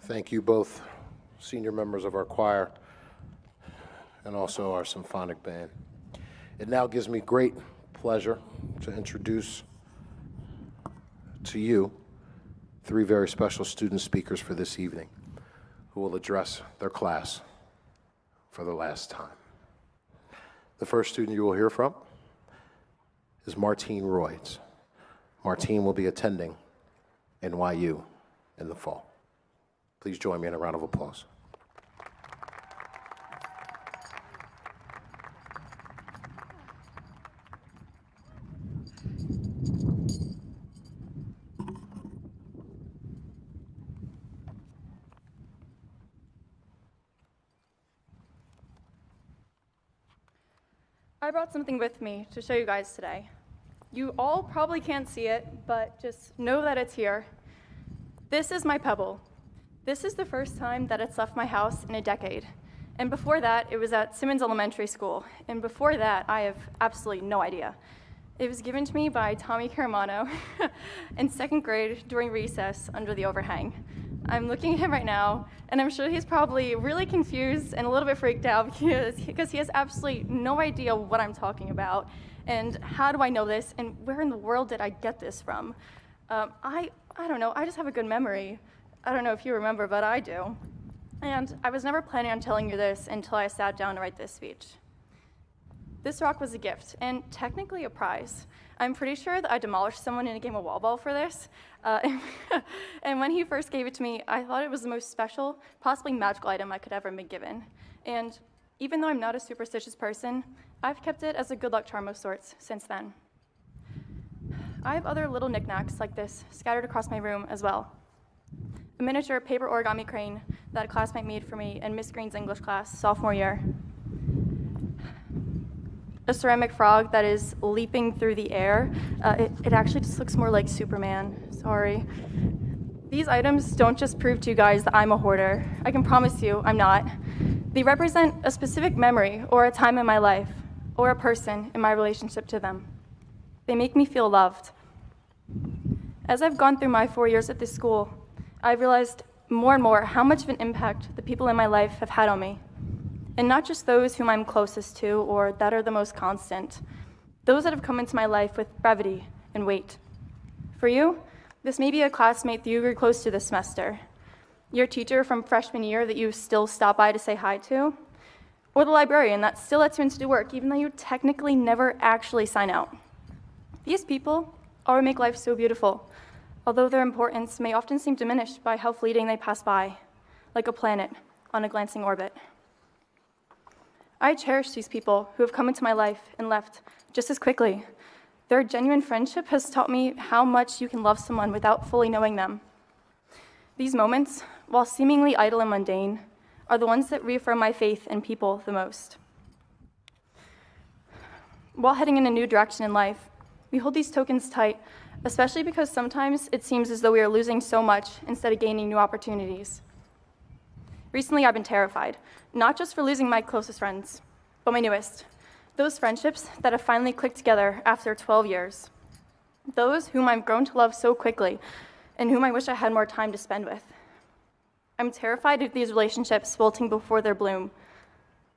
Thank you, both senior members of our choir and also our symphonic band. It now gives me great pleasure to introduce to you three very special student speakers for this evening who will address their class for the last time. The first student you will hear from is Martine Royds. Martine will be attending NYU in the fall. Please join me in a round of applause. I brought something with me to show you guys today. You all probably can't see it, but just know that it's here. This is my pebble. This is the first time that it's left my house in a decade. And before that, it was at Simmons Elementary School. And before that, I have absolutely no idea. It was given to me by Tommy Caramano in second grade during recess under the overhang. I'm looking at him right now, and I'm sure he's probably really confused and a little bit freaked out because he has absolutely no idea what I'm talking about. And how do I know this, and where in the world did I get this from? I don't know, I just have a good memory. I don't know if you remember, but I do. And I was never planning on telling you this until I sat down to write this speech. This rock was a gift, and technically a prize. I'm pretty sure that I demolished someone in a game of wall ball for this. And when he first gave it to me, I thought it was the most special, possibly magical item I could ever be given. And even though I'm not a superstitious person, I've kept it as a good luck charm of sorts since then. I have other little knickknacks like this scattered across my room as well. A miniature paper origami crane that a classmate made for me in Miss Green's English class sophomore year. A ceramic frog that is leaping through the air. It actually just looks more like Superman, sorry. These items don't just prove to you guys that I'm a hoarder. I can promise you I'm not. They represent a specific memory or a time in my life or a person in my relationship to them. They make me feel loved. As I've gone through my 4 years at this school, I've realized more and more how much of an impact the people in my life have had on me. And not just those whom I'm closest to or that are the most constant, those that have come into my life with brevity and weight. For you, this may be a classmate that you grew close to this semester, your teacher from freshman year that you still stop by to say hi to, or the librarian that still lets you into work even though you technically never actually sign out. These people are what make life so beautiful, although their importance may often seem diminished by how fleeting they pass by, like a planet on a glancing orbit. I cherish these people who have come into my life and left just as quickly. Their genuine friendship has taught me how much you can love someone without fully knowing them. These moments, while seemingly idle and mundane, are the ones that reaffirm my faith in people the most. While heading in a new direction in life, we hold these tokens tight, especially because sometimes it seems as though we are losing so much instead of gaining new opportunities. Recently, I've been terrified, not just for losing my closest friends, but my newest. Those friendships that have finally clicked together after 12 years. Those whom I've grown to love so quickly and whom I wish I had more time to spend with. I'm terrified of these relationships wilting before their bloom,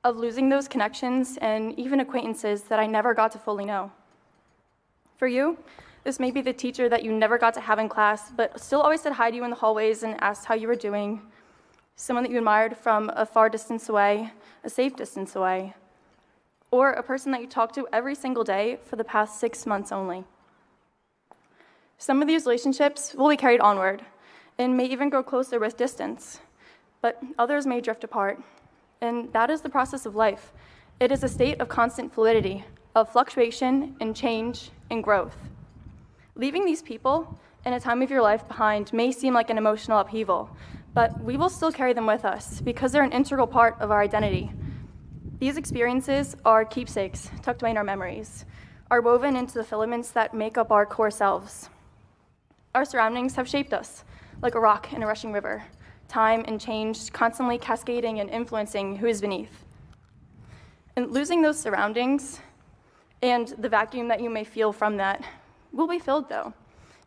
of losing those connections and even acquaintances that I never got to fully know. For you, this may be the teacher that you never got to have in class, but still always said hi to you in the hallways and asked how you were doing. Someone that you admired from a far distance away, a safe distance away, or a person that you talk to every single day for the past 6 months only. Some of these relationships will be carried onward and may even grow closer with distance, but others may drift apart, and that is the process of life. It is a state of constant fluidity, of fluctuation and change and growth. Leaving these people in a time of your life behind may seem like an emotional upheaval, but we will still carry them with us because they're an integral part of our identity. These experiences are keepsakes tucked away in our memories, are woven into the filaments that make up our core selves. Our surroundings have shaped us, like a rock in a rushing river, time and change constantly cascading and influencing who is beneath. And losing those surroundings and the vacuum that you may feel from that will be filled, though,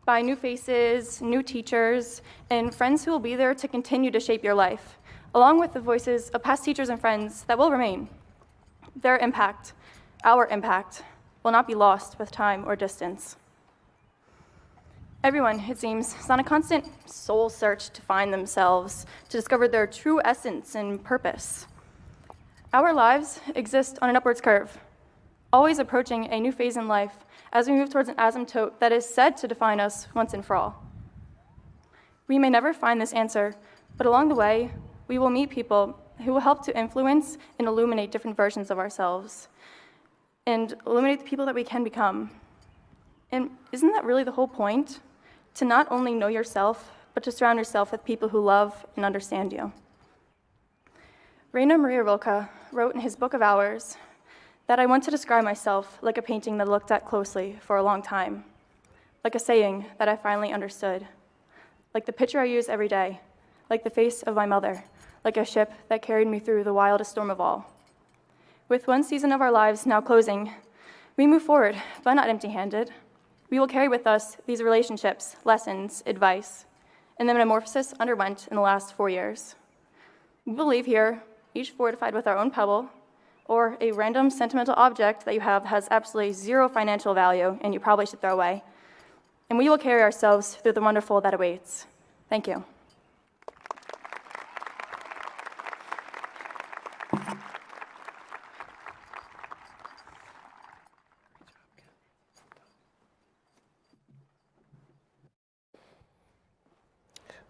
by new faces, new teachers, and friends who will be there to continue to shape your life, along with the voices of past teachers and friends that will remain. Their impact, our impact, will not be lost with time or distance. Everyone, it seems, is on a constant soul search to find themselves, to discover their true essence and purpose. Our lives exist on an upwards curve, always approaching a new phase in life as we move towards an asymptote that is said to define us once and for all. We may never find this answer, but along the way, we will meet people who will help to influence and illuminate different versions of ourselves and illuminate the people that we can become. And isn't that really the whole point? To not only know yourself, but to surround yourself with people who love and understand you. Rainer Maria Rilke wrote in his Book of Hours that I want to describe myself like a painting that I looked at closely for a long time, like a saying that I finally understood, like the picture I use every day, like the face of my mother, like a ship that carried me through the wildest storm of all. With one season of our lives now closing, we move forward, but not empty-handed. We will carry with us these relationships, lessons, advice, and the metamorphosis underwent in the last 4 years. We will leave here, each fortified with our own pebble, or a random sentimental object that you have has absolutely zero financial value and you probably should throw away. And we will carry ourselves through the wonderful that awaits. Thank you.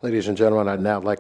Ladies and gentlemen, I'd now like